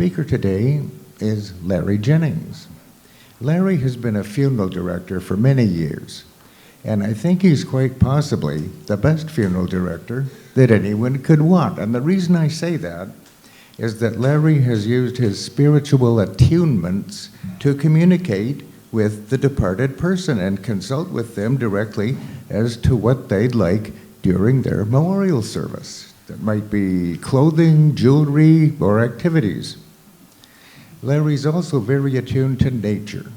speaker today is Larry Jennings. Larry has been a funeral director for many years, and I think he's quite possibly the best funeral director that anyone could want. And the reason I say that is that Larry has used his spiritual attunements to communicate with the departed person and consult with them directly as to what they'd like during their memorial service. That might be clothing, jewelry, or activities. Larry's also very attuned to nature,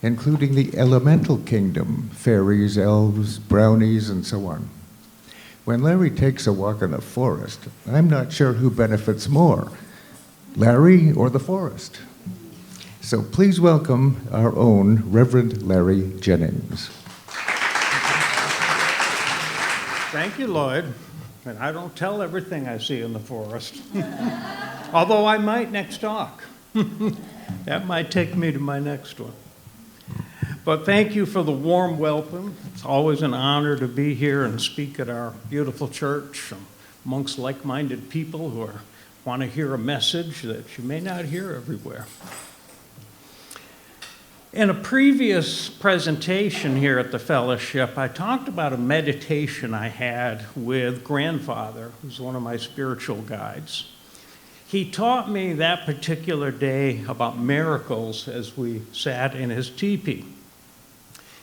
including the elemental kingdom, fairies, elves, brownies, and so on. When Larry takes a walk in the forest, I'm not sure who benefits more, Larry or the forest. So please welcome our own Reverend Larry Jennings. Thank you, Lloyd. And I don't tell everything I see in the forest, although I might next talk. That might take me to my next one. But thank you for the warm welcome. It's always an honor to be here and speak at our beautiful church amongst like-minded people who want to hear a message that you may not hear everywhere. In a previous presentation here at the fellowship, I talked about a meditation I had with grandfather, who's one of my spiritual guides. He taught me that particular day about miracles as we sat in his teepee.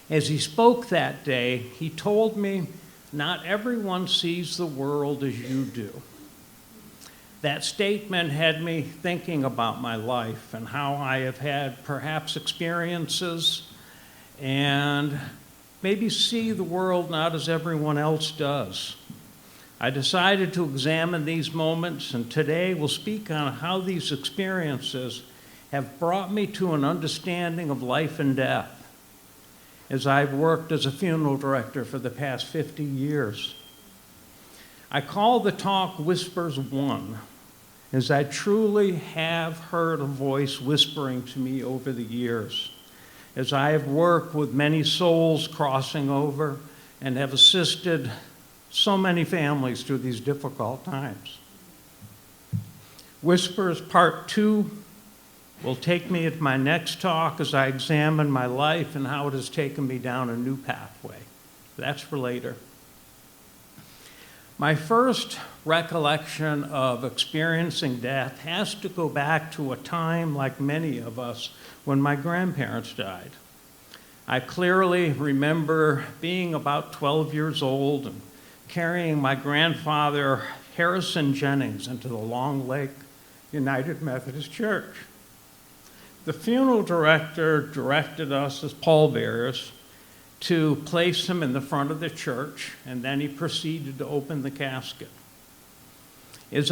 As he spoke that day, he told me, "Not everyone sees the world as you do." That statement had me thinking about my life and how I have had perhaps experiences and maybe see the world not as everyone else does. I decided to examine these moments, and today we'll speak on how these experiences have brought me to an understanding of life and death as I've worked as a funeral director for the past 50 years. I call the talk Whispers 1, as I truly have heard a voice whispering to me over the years, as I have worked with many souls crossing over and have assisted so many families through these difficult times. Whispers Part 2 will take me at my next talk as I examine my life and how it has taken me down a new pathway. That's for later. My first recollection of experiencing death has to go back to a time, like many of us, when my grandparents died. I clearly remember being about 12 years old and carrying my grandfather, Harrison Jennings, into the Long Lake United Methodist Church. The funeral director directed us as pallbearers to place him in the front of the church, and then he proceeded to open the casket. As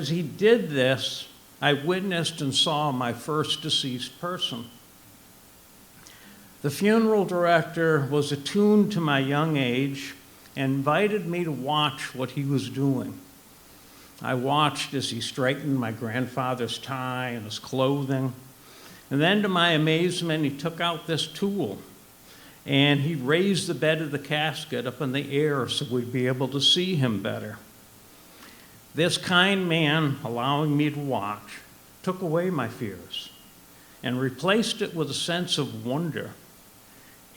he did this, I witnessed and saw my first deceased person. The funeral director was attuned to my young age and invited me to watch what he was doing. I watched as he straightened my grandfather's tie and his clothing, and then to my amazement, he took out this tool and he raised the bed of the casket up in the air so we'd be able to see him better. This kind man, allowing me to watch, took away my fears and replaced it with a sense of wonder.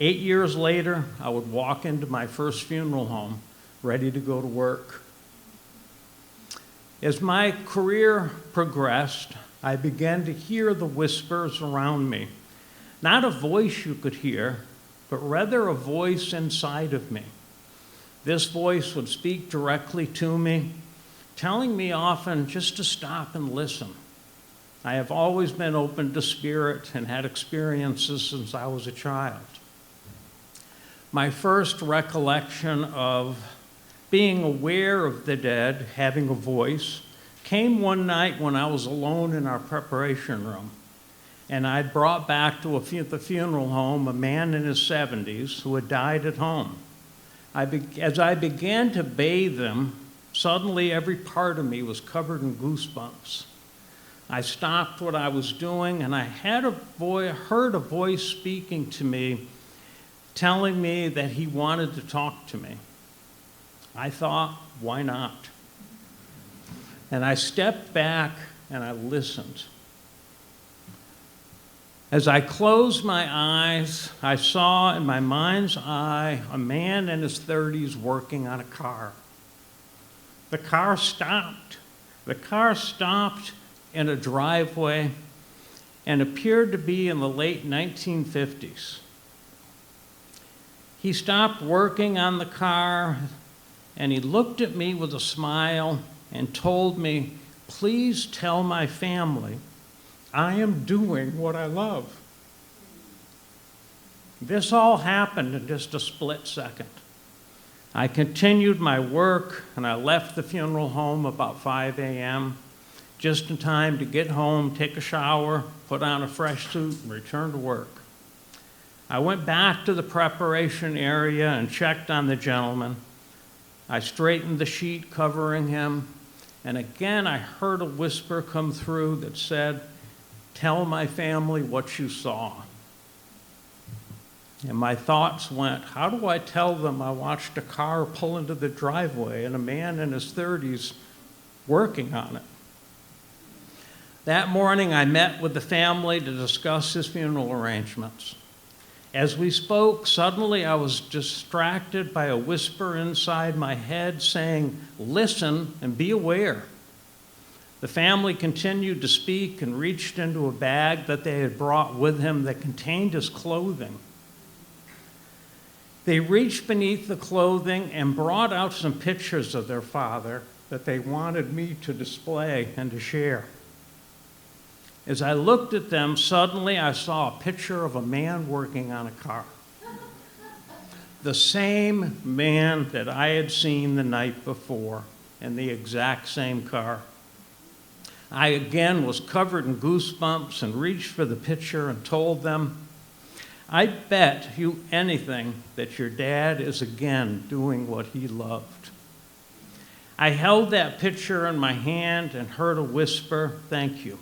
8 years later, I would walk into my first funeral home, ready to go to work. As my career progressed, I began to hear the whispers around me. Not a voice you could hear, but rather a voice inside of me. This voice would speak directly to me, telling me often just to stop and listen. I have always been open to spirit and had experiences since I was a child. My first recollection of being aware of the dead, having a voice, came one night when I was alone in our preparation room. And I brought back to the funeral home a man in his 70s who had died at home. As I began to bathe him, suddenly every part of me was covered in goosebumps. I stopped what I was doing, and I heard a voice speaking to me, telling me that he wanted to talk to me. I thought, why not? And I stepped back and I listened. As I closed my eyes, I saw in my mind's eye a man in his 30s working on a car. The car stopped. The car stopped in a driveway and appeared to be in the late 1950s. He stopped working on the car and he looked at me with a smile and told me, "Please tell my family I am doing what I love." This all happened in just a split second. I continued my work and I left the funeral home about 5 a.m., just in time to get home, take a shower, put on a fresh suit, and return to work. I went back to the preparation area and checked on the gentleman. I straightened the sheet covering him, and again I heard a whisper come through that said, "Tell my family what you saw." And my thoughts went, how do I tell them I watched a car pull into the driveway and a man in his 30s working on it? That morning I met with the family to discuss his funeral arrangements. As we spoke, suddenly I was distracted by a whisper inside my head saying, "Listen and be aware." The family continued to speak and reached into a bag that they had brought with him that contained his clothing. They reached beneath the clothing and brought out some pictures of their father that they wanted me to display and to share. As I looked at them, suddenly I saw a picture of a man working on a car. The same man that I had seen the night before in the exact same car. I again was covered in goosebumps and reached for the picture and told them, "I bet you anything that your dad is again doing what he loved." I held that picture in my hand and heard a whisper, "Thank you."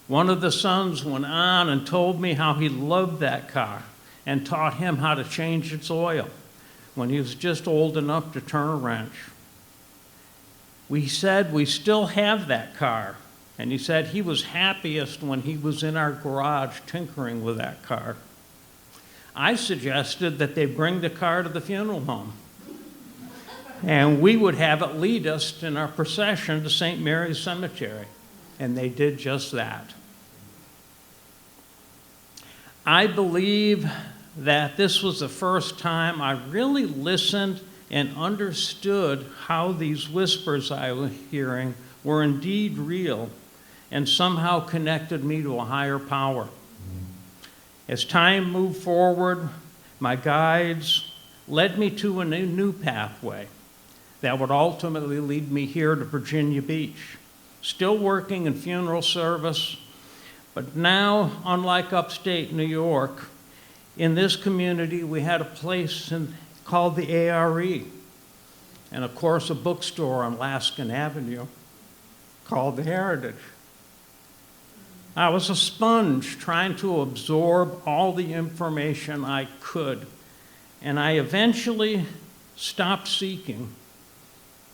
One of the sons went on and told me how he loved that car and taught him how to change its oil when he was just old enough to turn a wrench. We said we still have that car, and he said he was happiest when he was in our garage tinkering with that car. I suggested that they bring the car to the funeral home, and we would have it lead us in our procession to St. Mary's Cemetery, and they did just that. I believe that this was the first time I really listened and understood how these whispers I was hearing were indeed real and somehow connected me to a higher power. As time moved forward, my guides led me to a new pathway that would ultimately lead me here to Virginia Beach, still working in funeral service, but now, unlike upstate New York, in this community we had a place called the ARE, and of course a bookstore on Laskin Avenue called the Heritage. I was a sponge trying to absorb all the information I could, and I eventually stopped seeking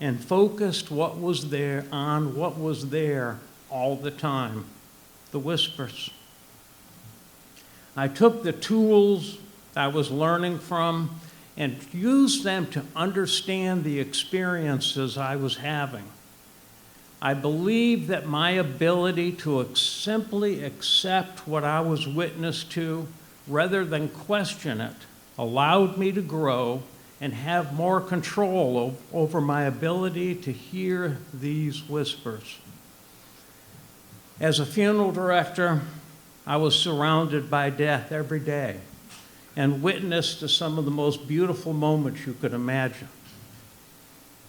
and focused what was there all the time, the whispers. I took the tools I was learning from and used them to understand the experiences I was having. I believe that my ability to simply accept what I was witness to rather than question it allowed me to grow and have more control over my ability to hear these whispers. As a funeral director, I was surrounded by death every day and witnessed to some of the most beautiful moments you could imagine,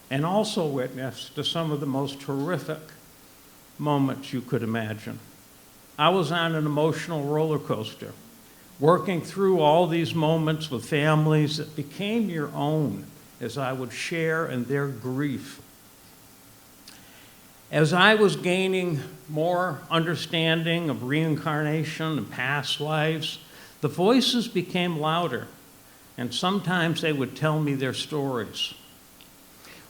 and also witnessed to some of the most horrific moments you could imagine. I was on an emotional roller coaster, working through all these moments with families that became your own as I would share in their grief. As I was gaining more understanding of reincarnation and past lives, the voices became louder, and sometimes they would tell me their stories.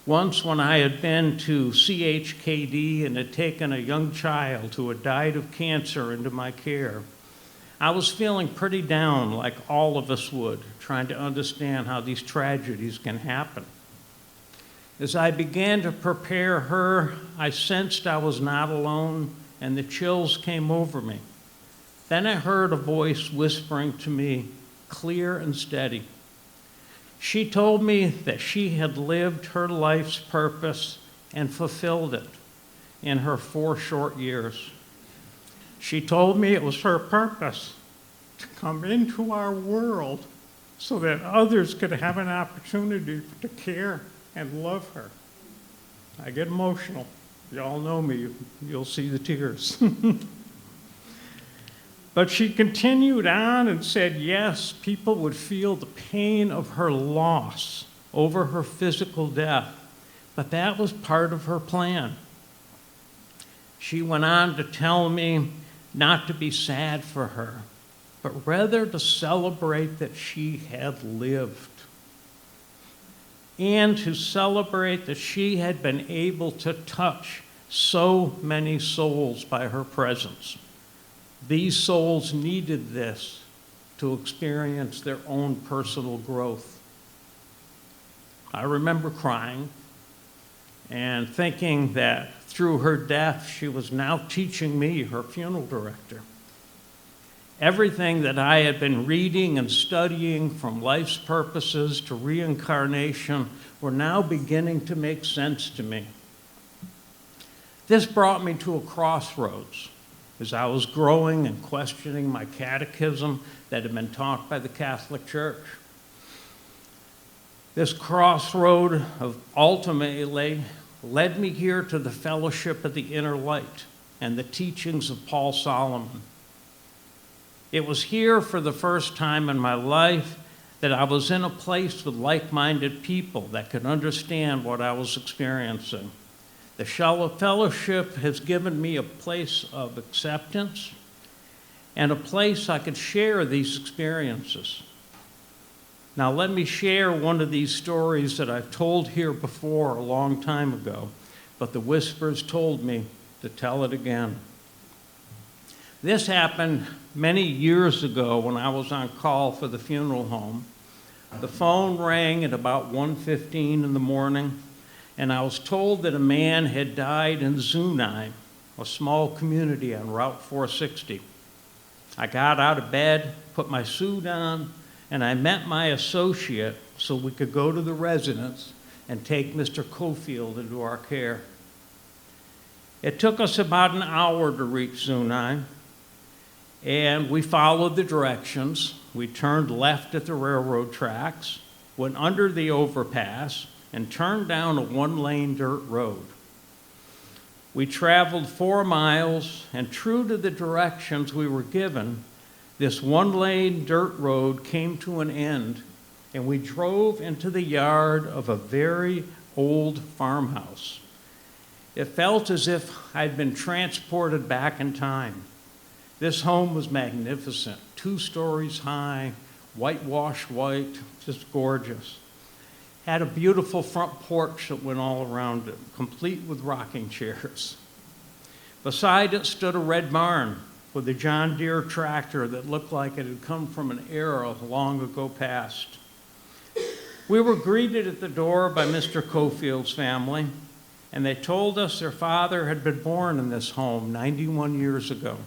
Once, when I had been to CHKD and had taken a young child who had died of cancer into my care, I was feeling pretty down, like all of us would, trying to understand how these tragedies can happen. As I began to prepare her, I sensed I was not alone, and the chills came over me. Then I heard a voice whispering to me, clear and steady. She told me that she had lived her life's purpose and fulfilled it in her 4 short years. She told me it was her purpose to come into our world so that others could have an opportunity to care and love her. I get emotional. Y'all know me. You'll see the tears. But she continued on and said, yes, people would feel the pain of her loss over her physical death, but that was part of her plan. She went on to tell me not to be sad for her, but rather to celebrate that she had lived, and to celebrate that she had been able to touch so many souls by her presence. These souls needed this to experience their own personal growth. I remember crying and thinking that through her death, she was now teaching me, her funeral director. Everything that I had been reading and studying, from life's purposes to reincarnation, were now beginning to make sense to me. This brought me to a crossroads as I was growing and questioning my catechism that had been taught by the Catholic Church. This crossroad of ultimately led me here to the Fellowship of the Inner Light and the teachings of Paul Solomon. It was here for the first time in my life that I was in a place with like-minded people that could understand what I was experiencing. The fellowship has given me a place of acceptance and a place I could share these experiences. Now let me share one of these stories that I've told here before a long time ago, but the whispers told me to tell it again. This happened many years ago when I was on call for the funeral home. The phone rang at about 1:15 in the morning, and I was told that a man had died in Zunai, a small community on Route 460. I got out of bed, put my suit on, and I met my associate so we could go to the residence and take Mr. Cofield into our care. It took us about an hour to reach Zunai, and we followed the directions. We turned left at the railroad tracks, went under the overpass, and turned down a 1-lane dirt road. We traveled 4 miles, and true to the directions we were given, this 1-lane dirt road came to an end, and we drove into the yard of a very old farmhouse. It felt as if I'd been transported back in time. This home was magnificent, 2 stories high, whitewashed white, just gorgeous. Had a beautiful front porch that went all around it, complete with rocking chairs. Beside it stood a red barn with a John Deere tractor that looked like it had come from an era long ago past. We were greeted at the door by Mr. Cofield's family, and they told us their father had been born in this home 91 years ago.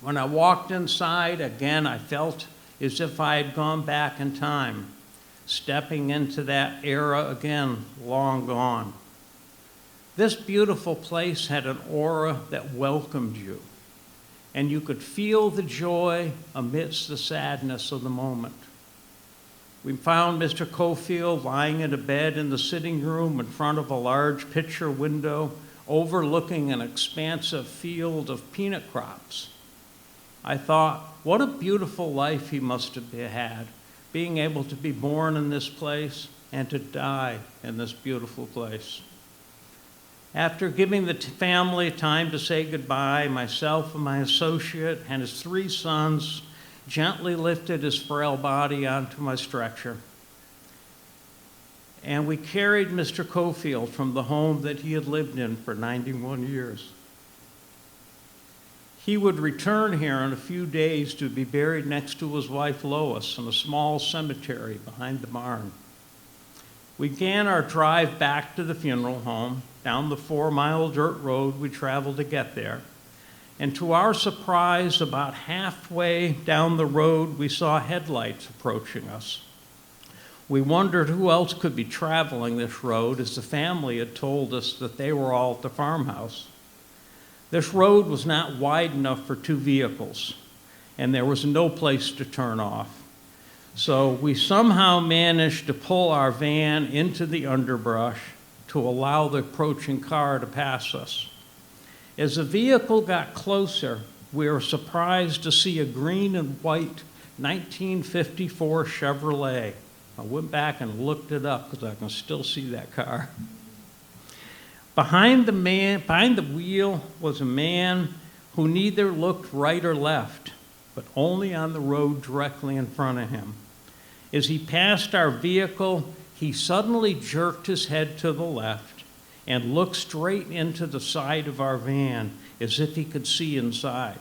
When I walked inside, again, I felt as if I had gone back in time, stepping into that era again, long gone. This beautiful place had an aura that welcomed you, and you could feel the joy amidst the sadness of the moment. We found Mr. Cofield lying in a bed in the sitting room in front of a large picture window overlooking an expansive field of peanut crops. I thought, what a beautiful life he must have had, being able to be born in this place and to die in this beautiful place. After giving the family time to say goodbye, myself and my associate and his 3 sons gently lifted his frail body onto my stretcher. And we carried Mr. Cofield from the home that he had lived in for 91 years. He would return here in a few days to be buried next to his wife Lois in a small cemetery behind the barn. We began our drive back to the funeral home down the 4-mile dirt road we traveled to get there. And to our surprise, about halfway down the road, we saw headlights approaching us. We wondered who else could be traveling this road, as the family had told us that they were all at the farmhouse. This road was not wide enough for 2 vehicles, and there was no place to turn off. So we somehow managed to pull our van into the underbrush to allow the approaching car to pass us. As the vehicle got closer, we were surprised to see a green and white 1954 Chevrolet. I went back and looked it up because I can still see that car. Behind the wheel was a man who neither looked right or left, but only on the road directly in front of him. As he passed our vehicle, he suddenly jerked his head to the left and looked straight into the side of our van as if he could see inside.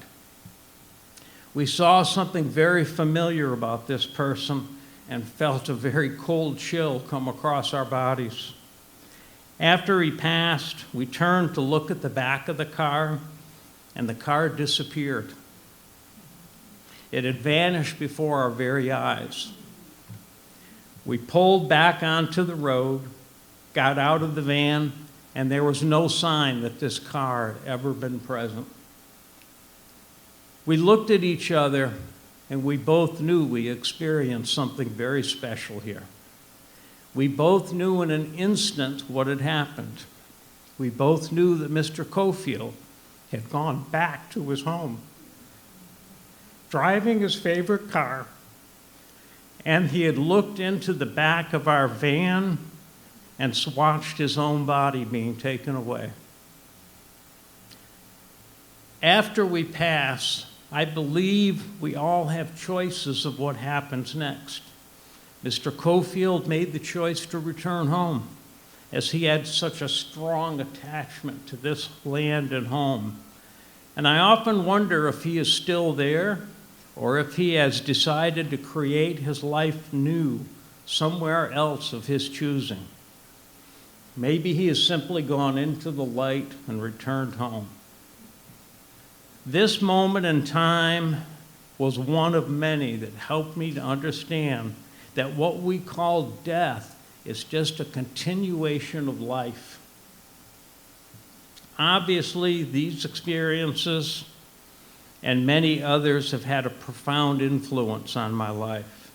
We saw something very familiar about this person and felt a very cold chill come across our bodies. After he passed, we turned to look at the back of the car, and the car disappeared. It had vanished before our very eyes. We pulled back onto the road, got out of the van, and there was no sign that this car had ever been present. We looked at each other, and we both knew we experienced something very special here. We both knew in an instant what had happened. We both knew that Mr. Cofield had gone back to his home, driving his favorite car, and he had looked into the back of our van and watched his own body being taken away. After we pass, I believe we all have choices of what happens next. Mr. Cofield made the choice to return home, as he had such a strong attachment to this land and home. And I often wonder if he is still there, or if he has decided to create his life new somewhere else of his choosing. Maybe he has simply gone into the light and returned home. This moment in time was one of many that helped me to understand that what we call death is just a continuation of life. Obviously, these experiences and many others have had a profound influence on my life.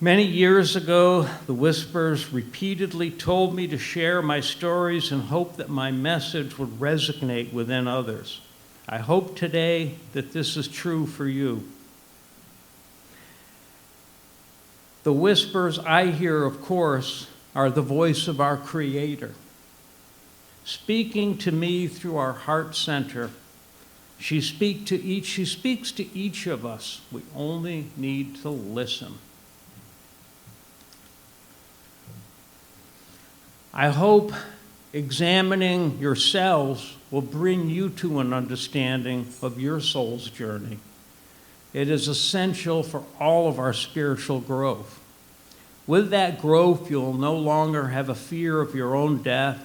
Many years ago, the Whispers repeatedly told me to share my stories and hope that my message would resonate within others. I hope today that this is true for you. The whispers I hear, of course, are the voice of our Creator, speaking to me through our heart center. She speaks to each of us. We only need to listen. I hope examining yourselves will bring you to an understanding of your soul's journey. It is essential for all of our spiritual growth. With that growth, you'll no longer have a fear of your own death.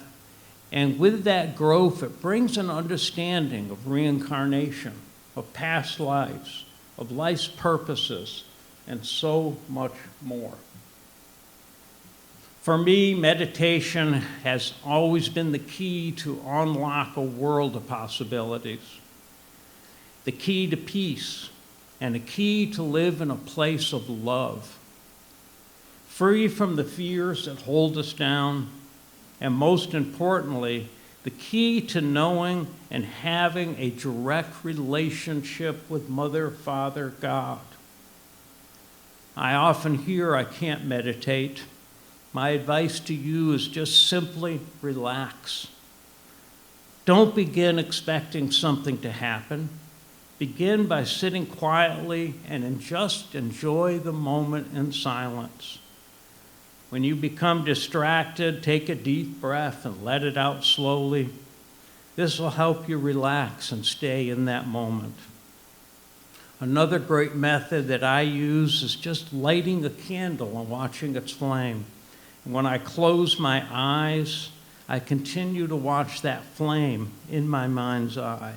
And with that growth, it brings an understanding of reincarnation, of past lives, of life's purposes, and so much more. For me, meditation has always been the key to unlock a world of possibilities, the key to peace, and a key to live in a place of love, free from the fears that hold us down, and most importantly, the key to knowing and having a direct relationship with Mother, Father, God. I often hear I can't meditate. My advice to you is just simply relax. Don't begin expecting something to happen. Begin by sitting quietly and just enjoy the moment in silence. When you become distracted, take a deep breath and let it out slowly. This will help you relax and stay in that moment. Another great method that I use is just lighting a candle and watching its flame. And when I close my eyes, I continue to watch that flame in my mind's eye.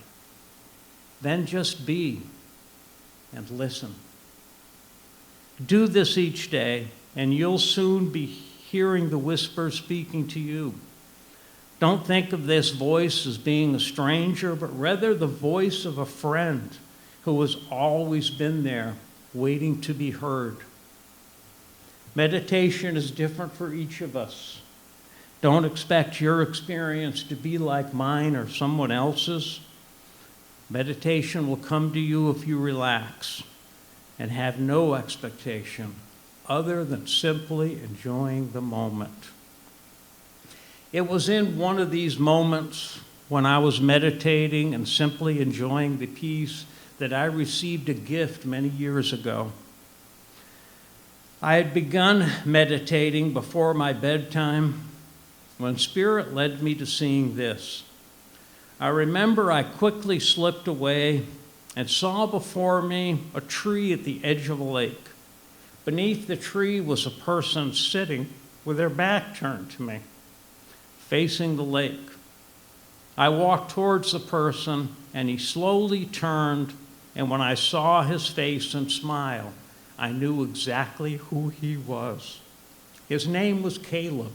Then just be and listen. Do this each day, and you'll soon be hearing the whisper speaking to you. Don't think of this voice as being a stranger, but rather the voice of a friend who has always been there, waiting to be heard. Meditation is different for each of us. Don't expect your experience to be like mine or someone else's. Meditation will come to you if you relax and have no expectation other than simply enjoying the moment. It was in one of these moments when I was meditating and simply enjoying the peace that I received a gift many years ago. I had begun meditating before my bedtime when Spirit led me to seeing this. I remember I quickly slipped away and saw before me a tree at the edge of a lake. Beneath the tree was a person sitting with their back turned to me, facing the lake. I walked towards the person, and he slowly turned, and when I saw his face and smile, I knew exactly who he was. His name was Caleb.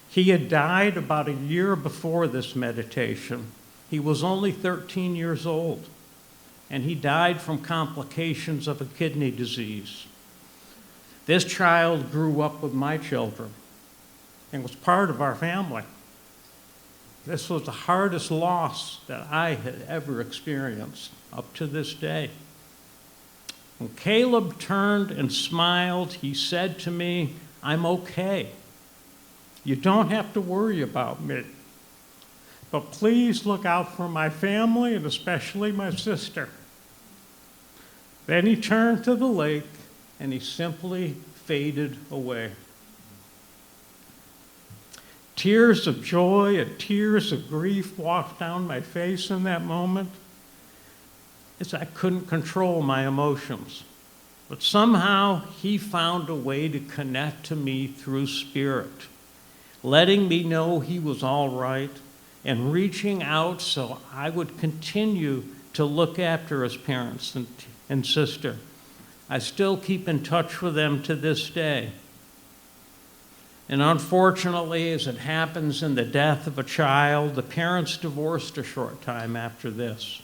He had died about a year before this meditation. He was only 13 years old, and he died from complications of a kidney disease. This child grew up with my children and was part of our family. This was the hardest loss that I had ever experienced up to this day. When Caleb turned and smiled, he said to me, "I'm okay. You don't have to worry about me. But please look out for my family and especially my sister." Then he turned to the lake and he simply faded away. Tears of joy and tears of grief walked down my face in that moment as I couldn't control my emotions. But somehow he found a way to connect to me through Spirit, letting me know he was all right and reaching out so I would continue to look after his parents and sister. I still keep in touch with them to this day. And unfortunately, as it happens in the death of a child, the parents divorced a short time after this.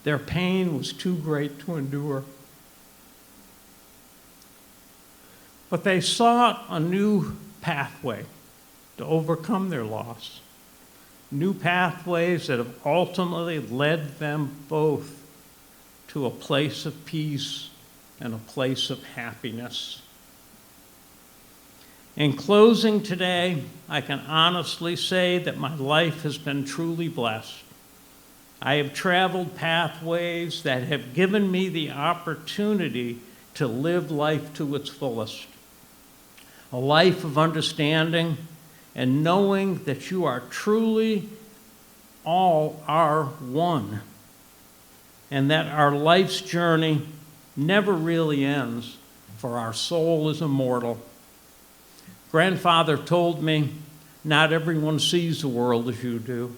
Their pain was too great to endure. But they sought a new pathway to overcome their loss. New pathways that have ultimately led them both to a place of peace and a place of happiness. In closing today, I can honestly say that my life has been truly blessed. I have traveled pathways that have given me the opportunity to live life to its fullest. A life of understanding and knowing that you are truly all are one, and that our life's journey never really ends, for our soul is immortal. Grandfather told me, not everyone sees the world as you do.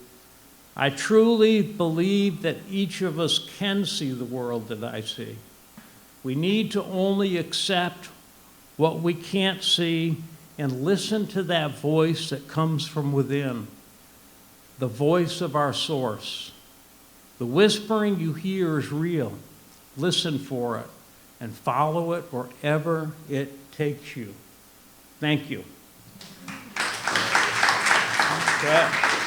I truly believe that each of us can see the world that I see. We need to only accept what we can't see and listen to that voice that comes from within, the voice of our source. The whispering you hear is real. Listen for it and follow it wherever it takes you. Thank you. Okay.